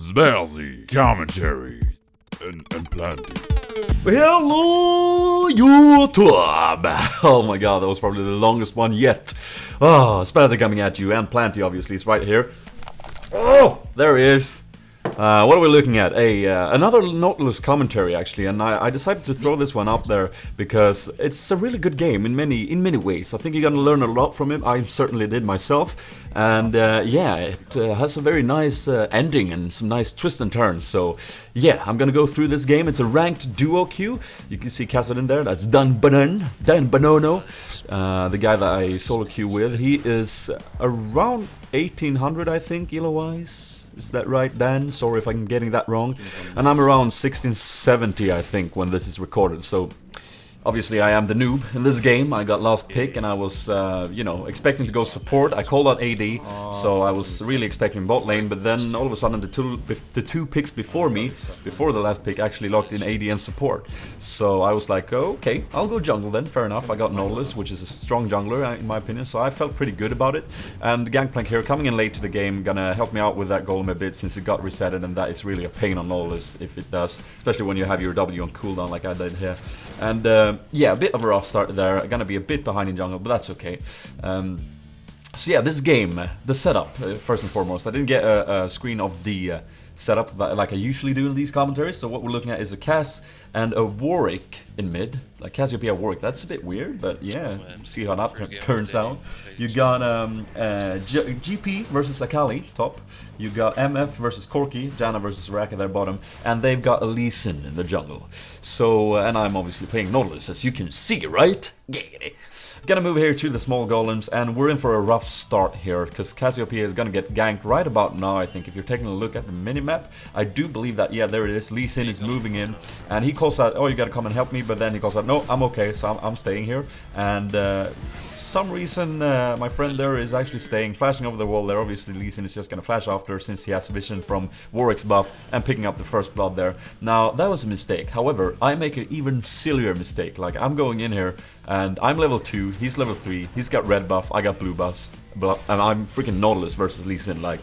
Spelzy, commentary, and plenty. Hello, YouTube! Oh my god, that was probably the longest one yet. Oh, Spazzy coming at you, and Plenty obviously is right here. Oh, there he is. What are we looking at? Another Nautilus commentary actually, and I decided to throw this one up there because it's a really good game in many ways. I think you're gonna learn a lot from it. I certainly did myself, and yeah, it has a very nice ending and some nice twists and turns. So yeah, I'm gonna go through this game. It's a ranked duo queue. You can see Cassidy in there. That's Dan Bonono, the guy that I solo queue with. He is around 1800, I think, elo-wise. Is that right, Dan? Sorry if I'm getting that wrong. And I'm around 1670, I think, when this is recorded. So, obviously, I am the noob in this game. I got last pick, and I was, you know, expecting to go support. I called out AD, so I was really expecting bot lane. But then, all of a sudden, the two picks before me, before the last pick, actually locked in AD and support. So I was like, oh, okay, I'll go jungle then. Fair enough. I got Nautilus, which is a strong jungler, in my opinion. So I felt pretty good about it. And Gangplank here, coming in late to the game, gonna help me out with that golem a bit, since it got resetted, and that is really a pain on Nautilus if it does, especially when you have your W on cooldown like I did here. And yeah, a bit of a rough start there. Gonna be a bit behind in jungle, but that's okay. So yeah, this game, the setup, first and foremost. I didn't get a screen of the setup like I usually do in these commentaries. So what we're looking at is a Cass and a Warwick in mid. Like Cassiopeia Warwick, that's a bit weird, but yeah, see how that turns out. You got GP versus Akali top. You got MF versus Corki, Janna versus Raka there bottom, and they've got a Lee Sin in the jungle. So, and I'm obviously playing Nautilus, as you can see, right? Gonna move here to the small golems, and we're in for a rough start here, because Cassiopeia is gonna get ganked right about now, I think. If you're taking a look at the minimap, I do believe that, yeah, there it is. Lee Sin is moving in, and he calls out, oh, you gotta come and help me, but then he calls out, no, I'm okay, so I'm staying here. And some reason my friend there is actually staying, flashing over the wall there. Obviously Lee Sin is just gonna flash after, since he has vision from Warwick's buff and picking up the first blood there. Now that was a mistake. However, I make an even sillier mistake. Like, I'm going in here and I'm level 2, he's level 3, he's got red buff, I got blue buff, and I'm freaking Nautilus versus Lee Sin. Like,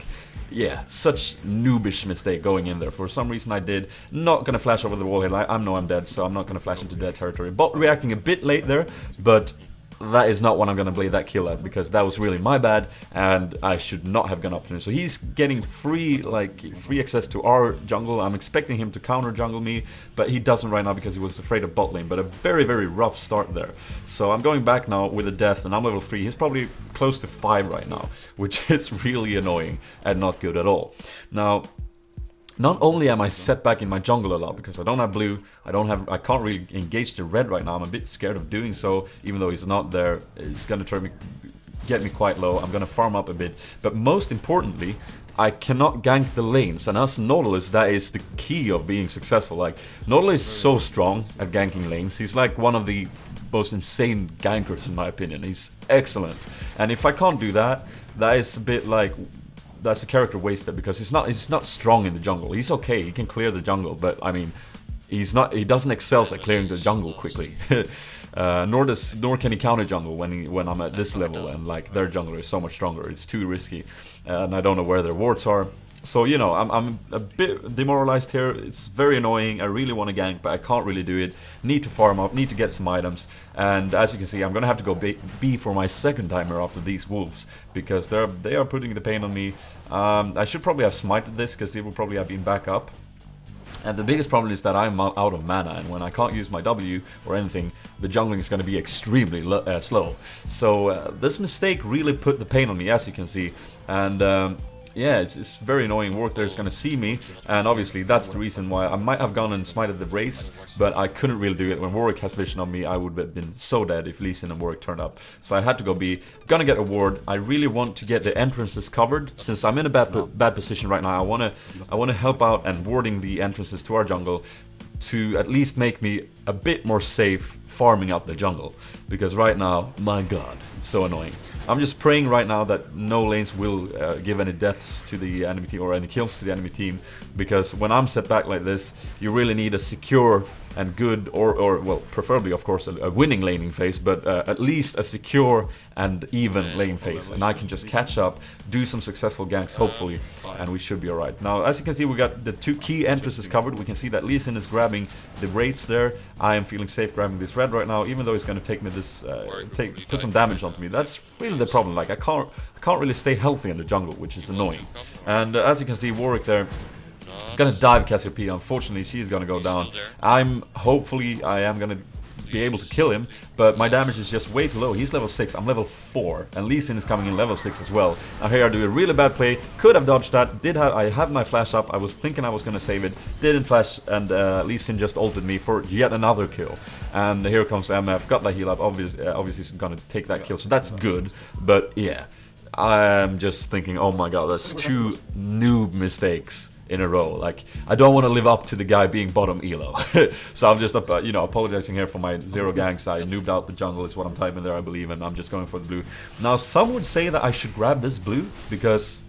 yeah, such noobish mistake going in there. For some reason I did. Not gonna flash over the wall here. Like, I know I'm dead, so I'm not gonna flash into dead territory. But reacting a bit late there, but that is not what I'm gonna blame that kill at, because that was really my bad, and I should not have gone up to him. So he's getting free access to our jungle. I'm expecting him to counter jungle me, but he doesn't right now because he was afraid of bot lane. But a very rough start there. So I'm going back now with a death, and I'm level 3. He's probably close to 5 right now, which is really annoying and not good at all. Now, not only am I set back in my jungle a lot, because I don't have blue, I can't really engage the red right now. I'm a bit scared of doing so, even though he's not there. It's gonna get me quite low. I'm gonna farm up a bit, but most importantly, I cannot gank the lanes, and as Nautilus, that is the key of being successful. Like, Nautilus is so strong at ganking lanes. He's like one of the most insane gankers in my opinion. He's excellent, and if I can't do that, that is a bit like, that's a character wasted, because he's not strong in the jungle. He's okay, he can clear the jungle, but I mean, he doesn't excel at clearing the jungle quickly. Nor can he counter jungle when I'm at this level, and like, their jungler is so much stronger. It's too risky, and I don't know where their wards are. So, you know, I'm a bit demoralized here. It's very annoying. I really want to gank, but I can't really do it. Need to farm up, need to get some items. And as you can see, I'm going to have to go B for my second timer after these wolves, because they are putting the pain on me. I should probably have smited this, because it will probably have been back up. And the biggest problem is that I'm out of mana, and when I can't use my W or anything, the jungling is going to be extremely slow. So this mistake really put the pain on me, as you can see. And yeah, it's very annoying. Warwick there is going to see me, and obviously that's the reason why I might have gone and smited the race, but I couldn't really do it. When Warwick has vision on me, I would have been so dead if Lee Sin and Warwick turned up. So I had to go B. Gonna get a ward. I really want to get the entrances covered, since I'm in a bad position right now. I wanna help out and warding the entrances to our jungle, to at least make me a bit more safe farming out the jungle. Because right now, my god, it's so annoying. I'm just praying right now that no lanes will give any deaths to the enemy team or any kills to the enemy team. Because when I'm set back like this, you really need a secure and good, or well, preferably of course a winning laning phase, but at least a secure and even lane phase, and I can just catch up, do some successful ganks hopefully, and we should be alright. Now as you can see, we got the 2 key entrances covered. We can see that Lee Sin is grabbing the wraiths there. I am feeling safe grabbing this red right now, even though it's going to take me this put some damage onto me. That's really the problem. Like I can't really stay healthy in the jungle, which is annoying. And as you can see, Warwick there, he's gonna dive Cassiopeia. Unfortunately, she's gonna go down. Hopefully I am gonna be able to kill him, but my damage is just way too low. He's level 6, I'm level 4, and Lee Sin is coming in level 6 as well. Now here I do a really bad play, could have dodged that, I have my flash up, I was thinking I was gonna save it, didn't flash, and Lee Sin just ulted me for yet another kill. And here comes MF, got the heal up, obviously he's gonna take that kill, so that's good, but yeah. I'm just thinking, oh my god, that's 2 noob mistakes in a row. Like, I don't want to live up to the guy being bottom elo. So I'm just, you know, apologizing here for my 0 ganks. I noobed out the jungle is what I'm typing there, I believe, and I'm just going for the blue. Now, some would say that I should grab this blue because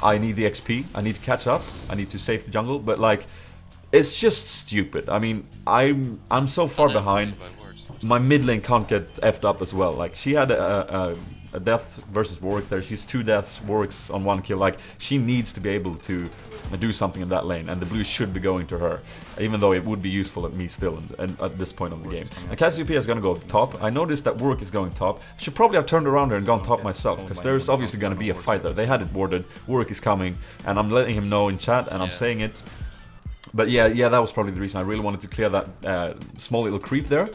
I need the XP. I need to catch up. I need to save the jungle, but like, it's just stupid. I mean, I'm so far behind. My mid lane can't get effed up as well. Like, she had a death versus Warwick there. She's 2 deaths, Warwick's on 1 kill. Like, she needs to be able to do something in that lane, and the blue should be going to her, even though it would be useful at me still and at this point of the game. And Cassiopeia is gonna go top. I noticed that Warwick is going top. I should probably have turned around there and gone top myself, because there's obviously gonna be a fight there. They had it warded, Warwick is coming, and I'm letting him know in chat, and I'm saying it. But yeah, that was probably the reason I really wanted to clear that small little creep there,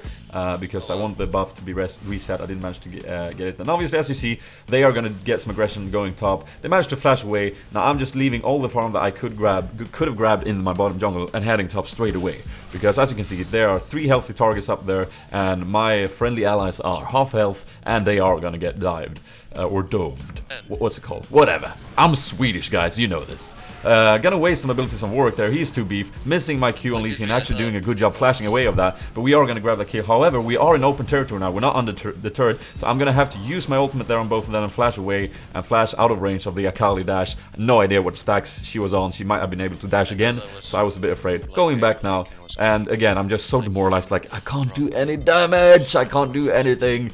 because I want the buff to be reset. I didn't manage to get it. And obviously, as you see, they are going to get some aggression going top. They managed to flash away. Now I'm just leaving all the farm that I could have grabbed in my bottom jungle and heading top straight away. Because as you can see, there are 3 healthy targets up there, and my friendly allies are half health, and they are going to get dived. Or doved. What's it called? Whatever. I'm Swedish, guys, you know this. Gonna waste some abilities on Warwick there. He's too beef. Missing my Q on Lee Sin, actually doing a good job flashing away of that. But we are gonna grab the kill. However, we are in open territory now. We're not under the turret. So I'm gonna have to use my ultimate there on both of them and flash away and flash out of range of the Akali dash. No idea what stacks she was on. She might have been able to dash again. So I was a bit afraid. Going back now. And again, I'm just so demoralized. Like, I can't do any damage. I can't do anything.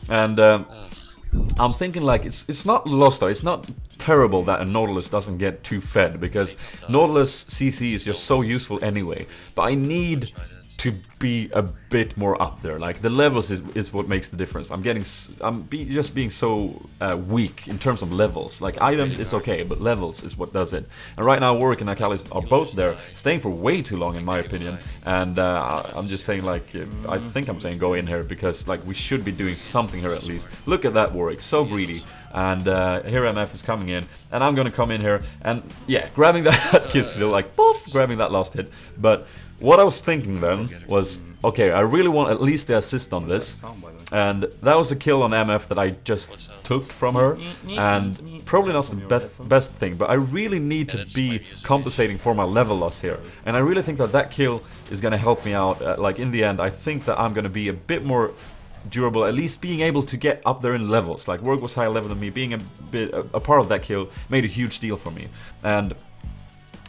And I'm thinking, like, it's not lost though. It's not terrible that a Nautilus doesn't get too fed, because Nautilus CC is just so useful anyway. But I need to be a bit more up there. Like, the levels is what makes the difference. I'm just being so weak in terms of levels. Like, items is okay, but levels is what does it. And right now, Warwick and Akali are both there, staying for way too long in my opinion. And I'm just saying, like, I think I'm saying go in here, because like, we should be doing something here at least. Look at that Warwick, so greedy. And here MF is coming in, and I'm gonna come in here and yeah, grabbing that kill still, like poof, grabbing that last hit. But what I was thinking then was, okay, I really want at least the assist on this, and that was a kill on MF that I just took from her, and probably not the best thing, but I really need to be compensating for my level loss here, and I really think that kill is gonna help me out. Like, in the end, I think that I'm gonna be a bit more durable, at least being able to get up there in levels. Like, Warwick was higher level than me, being a part of that kill made a huge deal for me, and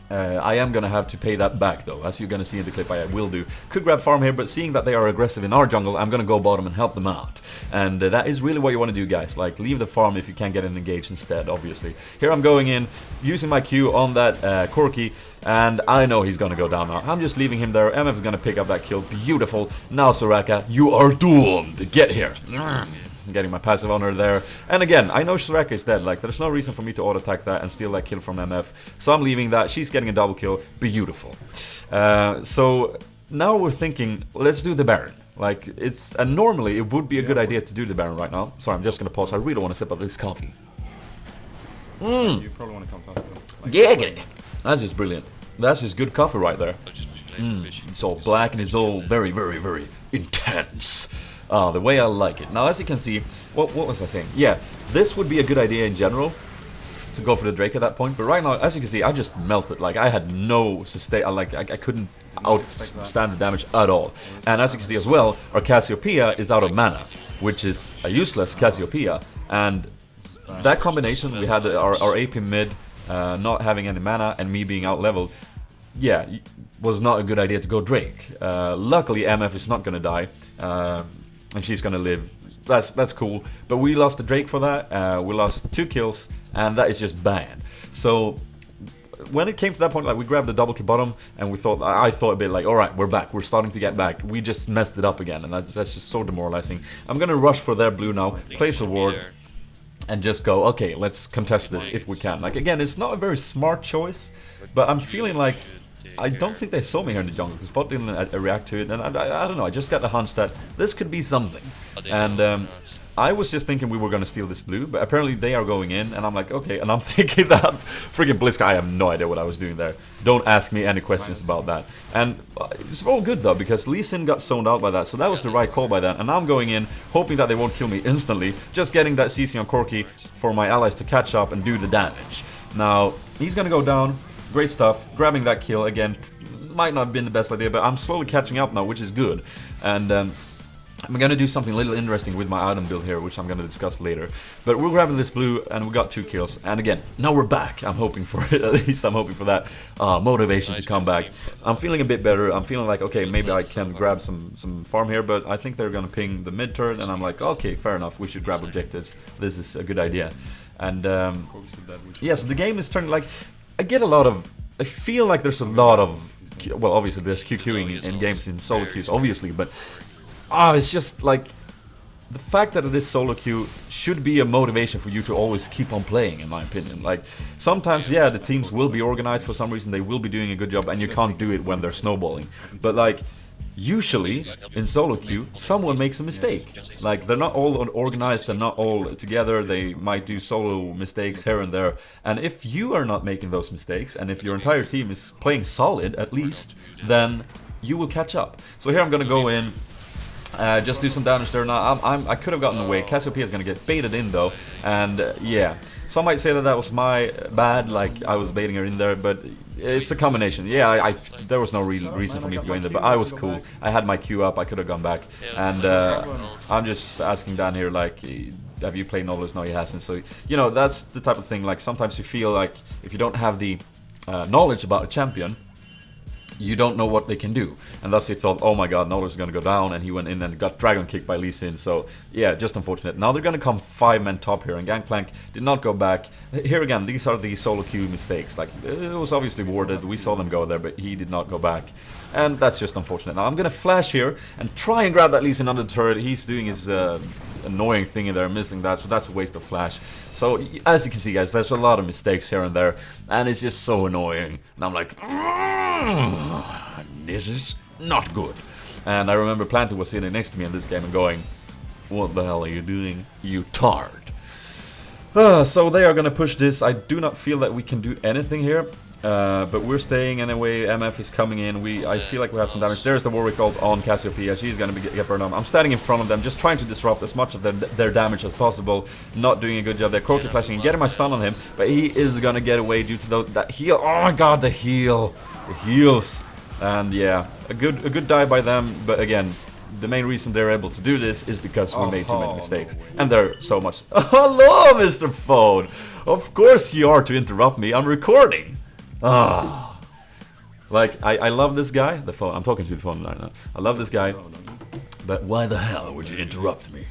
I am gonna have to pay that back though, as you're gonna see in the clip. I will do. Could grab farm here, but seeing that they are aggressive in our jungle, I'm gonna go bottom and help them out. And that is really what you want to do, guys. Like, leave the farm if you can get an engage instead, obviously. Here I'm going in, using my Q on that Corki, and I know he's gonna go down now. I'm just leaving him there. MF is gonna pick up that kill. Beautiful. Now, Soraka, you are doomed. Get here. Getting my passive on her there. And again, I know Soraka is dead. Like, there's no reason for me to auto-attack that and steal that kill from MF. So I'm leaving that. She's getting a double kill. Beautiful. So now we're thinking, let's do the Baron. Like, and normally it would be a good idea to do the Baron right now. Sorry, I'm just gonna pause. I really want to sip up this coffee. You probably want to come to us. Like, yeah, that's just brilliant. That's just good coffee right there. It's all black and it's all very, very, very intense. The way I like it. Now, as you can see, what was I saying? Yeah, this would be a good idea in general. to go for the Drake at that point. But right now, as you can see, I just melted. Like, I had no sustain. Like, I couldn't outstand the damage at all. And as you can see as well, our Cassiopeia is out of mana, which is a useless Cassiopeia. And that combination, we had our AP mid not having any mana and me being out leveled, yeah, was not a good idea to go Drake. Luckily, MF is not gonna die, and she's gonna live. That's cool. But we lost the Drake for that. We lost 2 kills, and that is just bad. So when it came to that point, like, we grabbed the double kill bottom, and I thought a bit like, all right, we're back. We're starting to get back. We just messed it up again, and that's just so demoralizing. I'm gonna rush for their blue now, place a ward, and just go, okay, let's contest this if we can. Like, again, it's not a very smart choice, but I'm feeling like I don't think they saw me here in the jungle, because bot didn't react to it, and I don't know, I just got the hunch that this could be something. And I was just thinking we were going to steal this blue, but apparently they are going in, and I'm like, okay, and I'm thinking that freaking Blitzcrank, I have no idea what I was doing there. Don't ask me any questions about that. And it's all good though, because Lee Sin got zoned out by that, so that was the right call by that, and I'm going in, hoping that they won't kill me instantly, just getting that CC on Corki for my allies to catch up and do the damage. Now, he's going to go down. Great stuff, grabbing that kill again, might not have been the best idea, but I'm slowly catching up now, which is good. And I'm gonna do something a little interesting with my item build here, which I'm gonna discuss later. But we're grabbing this blue, and we got 2 kills, and again, now we're back. I'm hoping for it, at least I'm hoping for that motivation to come back. I'm feeling a bit better. I'm feeling like, okay, maybe I can grab some farm here, but I think they're gonna ping the mid turret, and I'm like, okay, fair enough, we should grab objectives. This is a good idea. And yeah, so the game is turning, like, I feel like there's a lot of, well, obviously there's QQing in games in solo queues, obviously, but it's just like, the fact that it is solo queue should be a motivation for you to always keep on playing, in my opinion. Like, sometimes, yeah, the teams will be organized for some reason, they will be doing a good job, and you can't do it when they're snowballing. But like, usually in solo queue, someone makes a mistake. Like, they're not all organized and not all together. They might do solo mistakes here and there. And if you are not making those mistakes, and if your entire team is playing solid at least, then you will catch up. So here I'm gonna go in, just do some damage there. Now I could have gotten away. Cassiopeia is gonna get baited in though, and yeah, some might say that that was my bad, like I was baiting her in there, but it's a combination. Yeah, there was no real reason for me to go in there, but I was cool. I had my Q up, I could have gone back, and I'm just asking Dan here, like, have you played Nautilus? No, he hasn't. So, you know, that's the type of thing, like, sometimes you feel like if you don't have the knowledge about a champion, you don't know what they can do. And thus he thought, oh my god, Nautilus is going to go down, and he went in and got dragon kicked by Lee Sin. So yeah, just unfortunate. Now they're going to come 5-man top here, and Gangplank did not go back. Here again, these are the solo queue mistakes. Like, it was obviously warded, we saw them go there, but he did not go back. And that's just unfortunate. Now I'm going to flash here and try and grab that Lee Sin under the turret. He's doing his annoying thing in there, missing that, so that's a waste of flash. So as you can see, guys, there's a lot of mistakes here and there, and it's just so annoying. And I'm like, this is not good. And I remember Planty was sitting next to me in this game and going, what the hell are you doing, you tard? So they are gonna push this. I do not feel that we can do anything here. But we're staying anyway. MF is coming in. I feel like we have some damage. There's the Warwick ult on Cassiopeia. She's gonna get burned on. I'm standing in front of them, just trying to disrupt as much of their damage as possible. Not doing a good job. They're Croaky flashing and getting my stun on him, but he is gonna get away due to that heal. Oh my god, the heal, the heals, and yeah, a good dive by them. But again, the main reason they're able to do this is because we made too many mistakes, and they're so much. Hello, Mr. Phone. Of course you are to interrupt me. I'm recording. Like, I love this guy, the phone, I'm talking to the phone right now. I love this guy, but why the hell would you interrupt me?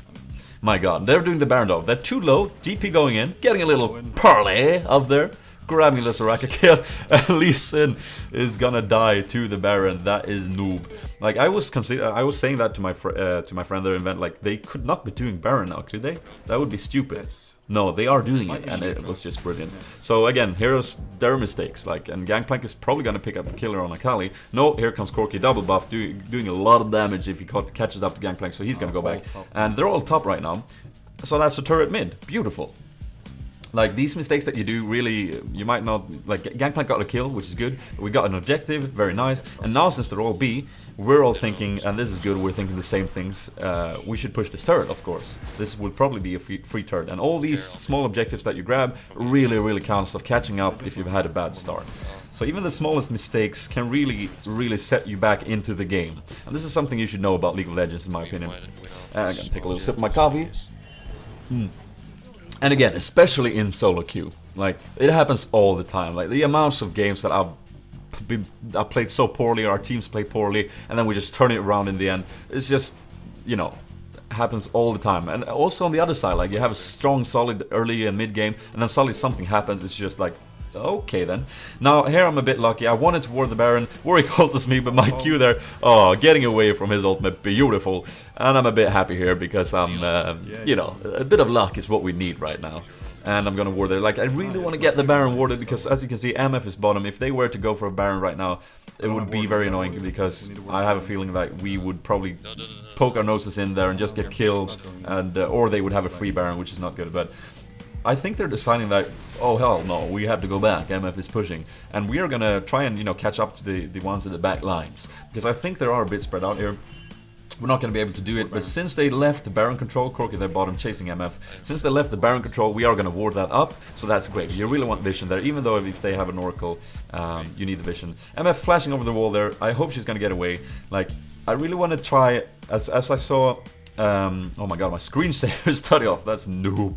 My god, they're doing the Baron though. They're too low, GP going in, getting a little parlay up there, grabbing the Soraka kill, and Lee Sin is gonna die to the Baron. That is noob. Like, I was saying that to my friend there in event, like, they could not be doing Baron now, could they? That would be stupid. No, they are doing it, and it was just brilliant. So again, here's their mistakes, like, and Gangplank is probably gonna pick up a killer on Akali. No, here comes Corki, double buff, doing a lot of damage if he catches up to Gangplank, so he's gonna go back. And they're all top right now, so that's a turret mid, beautiful. Like, these mistakes that you do, really, you might not... Like, Gangplank got a kill, which is good. We got an objective, very nice. And now, since they're all B, we're all thinking, and this is good, we're thinking the same things. We should push this turret, of course. This will probably be a free turret. And all these small objectives that you grab really, really counts of catching up if you've had a bad start. So even the smallest mistakes can really, really set you back into the game. And this is something you should know about League of Legends, in my opinion. And I'm gonna take a little sip of my coffee. And again, especially in solo queue, like, it happens all the time. Like, the amounts of games that I've played so poorly, our teams play poorly, and then we just turn it around in the end. It's just, you know, happens all the time. And also on the other side, like, you have a strong, solid early and mid game, and then suddenly something happens. It's just like, okay then. Now here I'm a bit lucky. I wanted to ward the Baron. Warwick ults me, but my Q there, oh, getting away from his ultimate, beautiful. And I'm a bit happy here because I'm, you know, a bit of luck is what we need right now. And I'm gonna ward there. Like, I really want to get the Baron warded because, as you can see, MF is bottom. If they were to go for a Baron right now, it would be very annoying because I have a feeling that we would probably poke our noses in there and just get killed, and or they would have a free Baron, which is not good. But I think they're deciding that, oh hell no, we have to go back, MF is pushing. And we are gonna try and, you know, catch up to the ones at the back lines. Because I think they are a bit spread out here. We're not gonna be able to do it, but since they left the Baron control, Corky their bottom chasing MF, since they left the Baron control, we are gonna ward that up, so that's great. You really want vision there, even though if they have an Oracle, you need the vision. MF flashing over the wall there, I hope she's gonna get away. Like, I really wanna try, as I saw... oh my god, my screensaver study off, that's noob.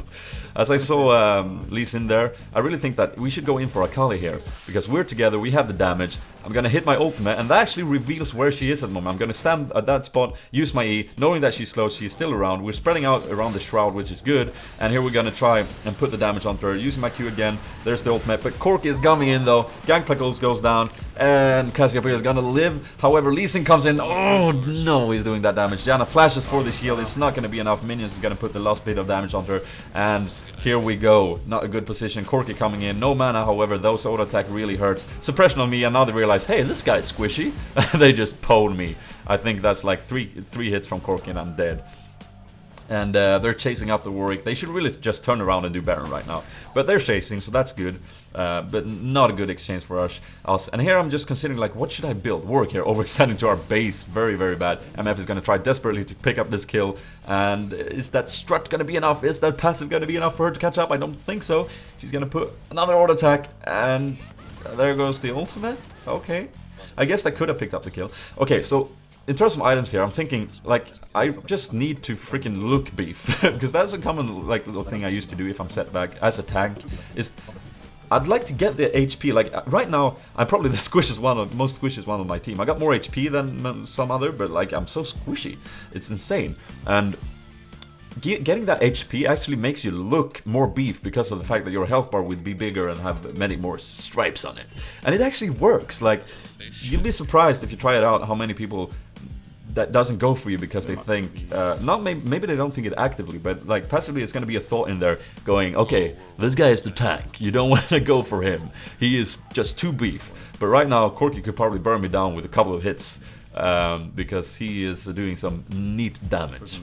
As I saw Lee Sin there, I really think that we should go in for Akali here. Because we're together, we have the damage. I'm gonna hit my ultimate, and that actually reveals where she is at the moment. I'm gonna stand at that spot, use my E, knowing that she's slow, she's still around. We're spreading out around the shroud, which is good. And here we're gonna try and put the damage onto her, using my Q again. There's the ultimate, but Corky is coming in though. Gangplank ult goes down, and Cassiopeia is gonna live. However, Lee Sin comes in. Oh no, he's doing that damage. Janna flashes for the shield. It's not gonna be enough. Minions is gonna put the last bit of damage onto her, and here we go. Not a good position. Corky coming in. No mana, however. Those auto attack really hurts. Suppression on me, and now they realize, hey, this guy's squishy. They just pwned me. I think that's like three hits from Corky and I'm dead. And they're chasing after Warwick. They should really just turn around and do Baron right now. But they're chasing, so that's good. But not a good exchange for us. And here I'm just considering, like, what should I build? Warwick here, overextending to our base. Very, very bad. MF is going to try desperately to pick up this kill. And is that strut going to be enough? Is that passive going to be enough for her to catch up? I don't think so. She's going to put another auto attack. And there goes the ultimate. Okay. I guess I could have picked up the kill. Okay, so... in terms of items here, I'm thinking, like, I just need to freaking look beef. Because that's a common, like, little thing I used to do if I'm set back as a tank. Is I'd like to get the HP. Like, right now, I'm probably the most squishiest one on my team. I got more HP than some other, but, like, I'm so squishy. It's insane. And getting that HP actually makes you look more beef because of the fact that your health bar would be bigger and have many more stripes on it. And it actually works. Like, you'll be surprised if you try it out how many people that doesn't go for you because they think, maybe they don't think it actively, but like passively it's going to be a thought in there going, okay, this guy is the tank, you don't want to go for him, he is just too beef. But right now Corky could probably burn me down with a couple of hits because he is doing some neat damage.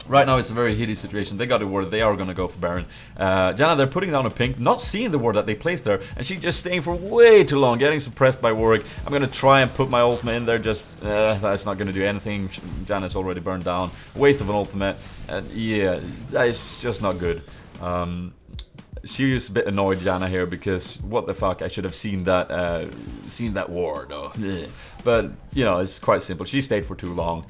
Right now it's a very hideous situation. They got a ward, they are gonna go for Baron. Janna, they're putting down a pink, not seeing the ward that they placed there, and she's just staying for way too long, getting suppressed by Warwick. I'm gonna try and put my ultimate in there, just that's not gonna do anything. Janna's already burned down. Waste of an ultimate. Yeah, that is just not good. She is a bit annoyed, Janna, here, because what the fuck, I should have seen that ward. Oh. But, you know, it's quite simple. She stayed for too long.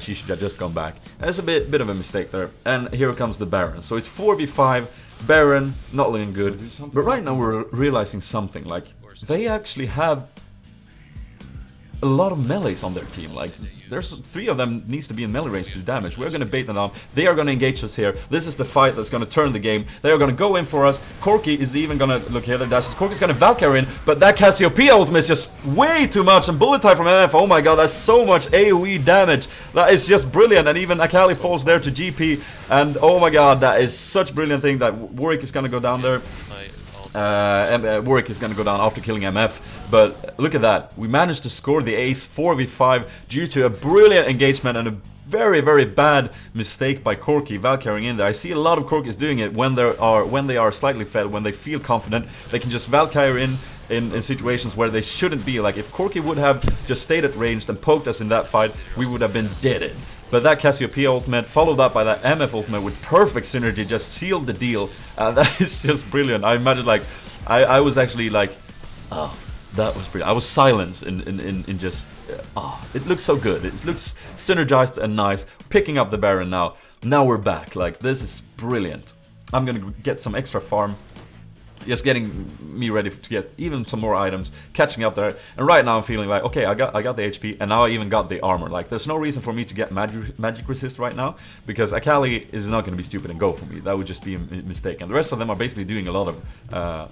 She should have just gone back. That's a bit of a mistake there. And here comes the Baron. So it's 4v5. Baron, not looking good. But right now we're realizing something. Like, they actually have a lot of melees on their team. Like, there's 3 of them needs to be in melee range to do damage. We're gonna bait them down. They are gonna engage us here. This is the fight that's gonna turn the game. They are gonna go in for us. Corky is even gonna look here. Their dashes. Corky's gonna Valkyrie in, but that Cassiopeia ultimate is just way too much. And bullet time from MF. Oh my god, that's so much AoE damage. That is just brilliant. And even Akali falls there to GP. And oh my god, that is such a brilliant thing that Warwick is gonna go down there. Warwick is gonna go down after killing MF, but look at that. We managed to score the ace 4v5 due to a brilliant engagement and a very, very bad mistake by Corki Valkyring in there. I see a lot of Corkis doing it when they are slightly fed, when they feel confident. They can just Valkyrie in situations where they shouldn't be. Like if Corki would have just stayed at range and poked us in that fight, we would have been deaded. But that Cassiopeia ultimate, followed up by that MF ultimate with perfect synergy, just sealed the deal. That is just brilliant. I imagine, like, I was actually like, oh, that was brilliant. I was silenced in just, it looks so good. It looks synergized and nice. Picking up the Baron now. Now we're back. Like, this is brilliant. I'm gonna get some extra farm. Just getting me ready to get even some more items, catching up there. And right now I'm feeling like, okay, I got the HP, and now I even got the armor. Like, there's no reason for me to get magic resist right now, because Akali is not going to be stupid and go for me. That would just be a mistake. And the rest of them are basically doing a lot of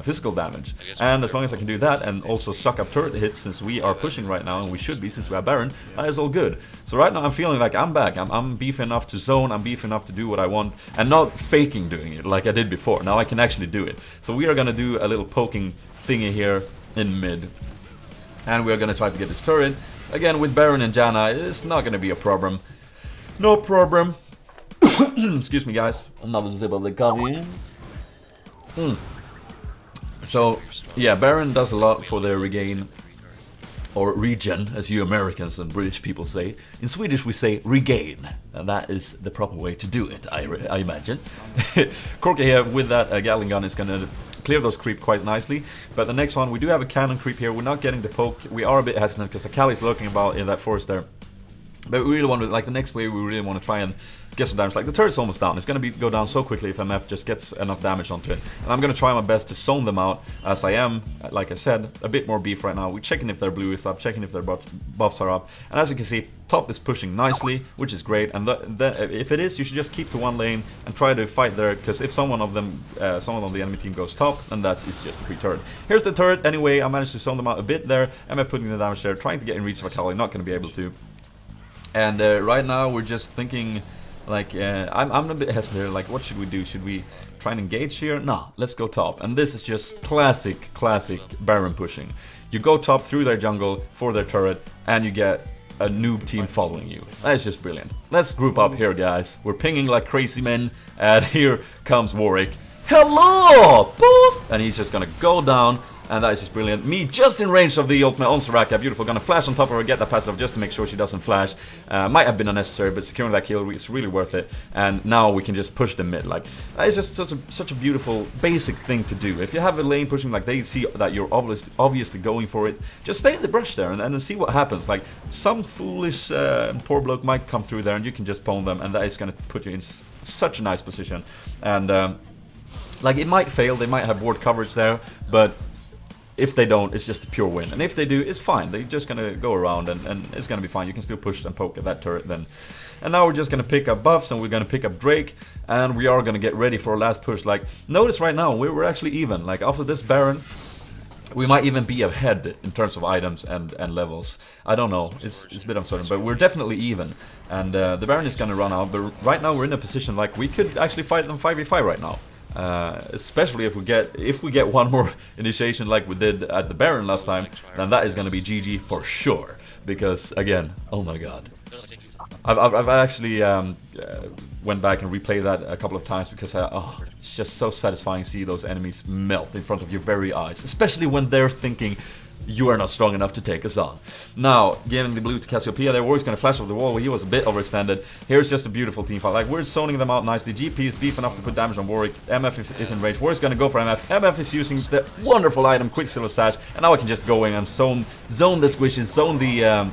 physical damage. And as long as I can do that and also suck up turret hits, since we are pushing right now, and we should be since we are Baron, that is all good. So right now I'm feeling like I'm back. I'm beef enough to zone, I'm beef enough to do what I want, and not faking doing it like I did before. Now I can actually do it. So we are gonna do a little poking thingy here in mid. And we are gonna try to get this turret. Again, with Baron and Janna, it's not gonna be a problem. No problem. Excuse me, guys. Another sip of the coffee. So, yeah, Baron does a lot for their regain, or regen, as you Americans and British people say. In Swedish we say regain, and that is the proper way to do it, I imagine. Corki here with that Gatling gun is gonna clear those creep quite nicely, but the next one, we do have a cannon creep here. We're not getting the poke. We are a bit hesitant because Akali's lurking about in that forest there. But we really want to, like, the next wave, we really want to try and get some damage. Like, the turret's almost down. It's going to go down so quickly if MF just gets enough damage onto it. And I'm going to try my best to zone them out, as I am, like I said, a bit more beef right now. We're checking if their blue is up, checking if their buffs are up. And as you can see, top is pushing nicely, which is great. And if it is, you should just keep to one lane and try to fight there, because if someone on the enemy team goes top, then that is just a free turret. Here's the turret. Anyway, I managed to zone them out a bit there. MF putting the damage there, trying to get in reach of Akali, not going to be able to. And right now we're just thinking, like, I'm a bit hesitant, like, what should we do? Should we try and engage here? No, let's go top. And this is just classic Baron pushing. You go top through their jungle for their turret, and you get a noob team following you. That's just brilliant. Let's group up here, guys. We're pinging like crazy men, and here comes Warwick. Hello! Poof! And he's just gonna go down. And that is just brilliant. Me just in range of the ultimate on Soraka. Beautiful. Gonna flash on top of her, get that passive just to make sure she doesn't flash. Might have been unnecessary, but securing that kill is really worth it. And now we can just push the mid. Like, that is just such a beautiful, basic thing to do. If you have a lane pushing, like, they see that you're obviously going for it, just stay in the brush there and see what happens. Like, some foolish poor bloke might come through there, and you can just pwn them, and that is gonna put you in such a nice position. And, like, it might fail. They might have ward coverage there, but if they don't, it's just a pure win. And if they do, it's fine. They're just gonna go around and it's gonna be fine. You can still push and poke at that turret then. And now we're just gonna pick up buffs, and we're gonna pick up Drake, and we are gonna get ready for a last push. Like, notice right now, we're actually even. Like, after this Baron, we might even be ahead in terms of items and levels. I don't know, it's a bit uncertain, but we're definitely even. And the Baron is gonna run out, but right now we're in a position like we could actually fight them 5v5 right now. Especially if we get one more initiation like we did at the Baron last time, then that is going to be GG for sure. Because again, oh my god, I've actually went back and replayed that a couple of times because it's just so satisfying to see those enemies melt in front of your very eyes, especially when they're thinking you are not strong enough to take us on. Now, giving the blue to Cassiopeia, they're always going to flash over the wall. He was a bit overextended. Here's just a beautiful team fight. Like, we're zoning them out nicely. GP is beef enough to put damage on Warwick. MF is in range. Warwick's going to go for MF. MF is using the wonderful item, Quicksilver Sash. And now I can just go in and zone the squishes, zone the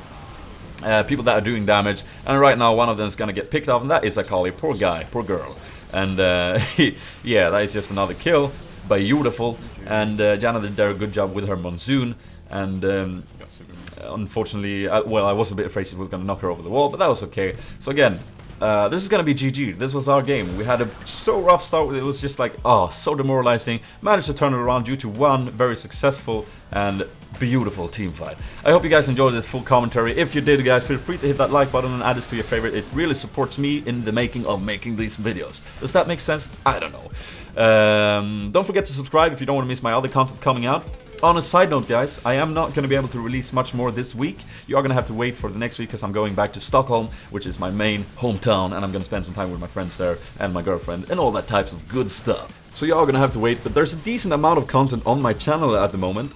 people that are doing damage. And right now, one of them is going to get picked off, and that is Akali. Poor guy, poor girl. And yeah, that is just another kill. Beautiful. And Janna did a good job with her Monsoon. And unfortunately, well, I was a bit afraid she was going to knock her over the wall, but that was okay. So again, this is going to be GG. This was our game. We had a so rough start. It was just like, so demoralizing. Managed to turn it around due to one very successful and beautiful team fight. I hope you guys enjoyed this full commentary. If you did, guys, feel free to hit that like button and add this to your favorite. It really supports me in the making these videos. Does that make sense? I don't know. Don't forget to subscribe if you don't want to miss my other content coming out. On a side note, guys, I am not going to be able to release much more this week. You are going to have to wait for the next week because I'm going back to Stockholm, which is my main hometown, and I'm going to spend some time with my friends there and my girlfriend and all that types of good stuff. So you are going to have to wait, but there's a decent amount of content on my channel at the moment.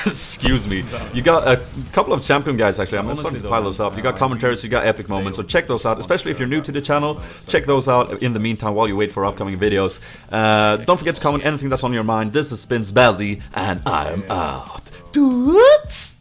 Excuse me. You got a couple of champion guys, actually. I'm starting to pile those up. You got commentaries, you got epic moments, so check those out. Especially if you're new to the channel, check those out in the meantime while you wait for upcoming videos. Don't forget to comment anything that's on your mind. This is Spins Bazzy, and I'm out. Dudes!